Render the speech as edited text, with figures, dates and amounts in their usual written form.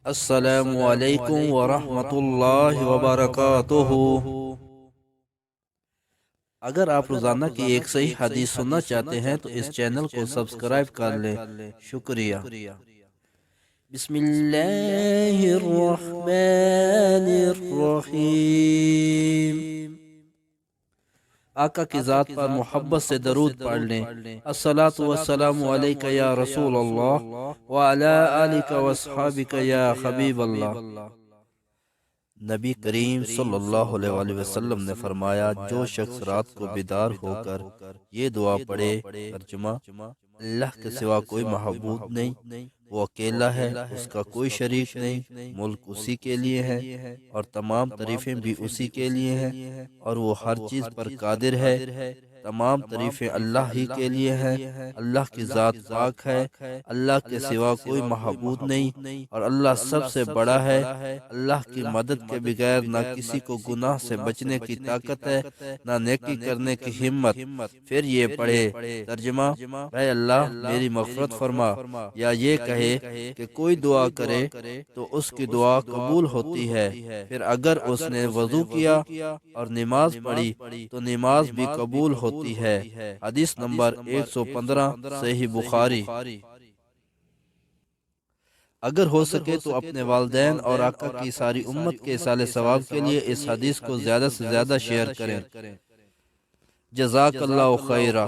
السلام علیکم ورحمۃ اللہ وبرکاتہ۔ اگر آپ روزانہ کی ایک صحیح حدیث سننا چاہتے ہیں تو اس چینل کو سبسکرائب کر لیں۔ شکریہ۔ بسم اللہ الرحمن الرحیم۔ آقا کی ذات پر محبت سے درود پڑھ لیں۔ الصلاۃ والسلام علیک یا رسول اللہ وعلی آلک واصحابک یا حبیب اللہ۔ نبی کریم صلی اللہ علیہ وآلہ وسلم نے فرمایا، جو شخص رات کو بیدار ہو کر یہ دعا پڑھے، ترجمہ: اللہ کے سوا کوئی معبود نہیں، وہ اکیلا ہے، اس کا کوئی شریک نہیں، ملک اسی کے لیے ہے اور تمام تعریفیں بھی اسی کے لیے ہیں، اور وہ ہر چیز پر قادر ہے۔ تمام تعریفیں اللہ ہی کے لیے ہیں۔ اللہ کی ذات پاک ہے، اللہ کے سوا کوئی معبود نہیں، اور اللہ سب سے بڑا ہے۔ اللہ کی مدد کے بغیر نہ کسی کو گناہ سے بچنے کی طاقت ہے، نہ نیکی کرنے کی ہمت۔ پھر یہ پڑھے، ترجمہ: اے اللہ میری مغفرت فرما، یا یہ کہے کہ کوئی دعا کرے تو اس کی دعا قبول ہوتی ہے۔ پھر اگر اس نے وضو کیا اور نماز پڑھی تو نماز بھی قبول ہوتی ہے۔ حدیث نمبر 115، صحیح بخاری۔ اگر ہو سکے تو اپنے والدین اور آقا کی ساری امت کے ایصال ثواب کے لیے اس حدیث کو زیادہ سے زیادہ شیئر کریں۔ جزاک اللہ خیرہ۔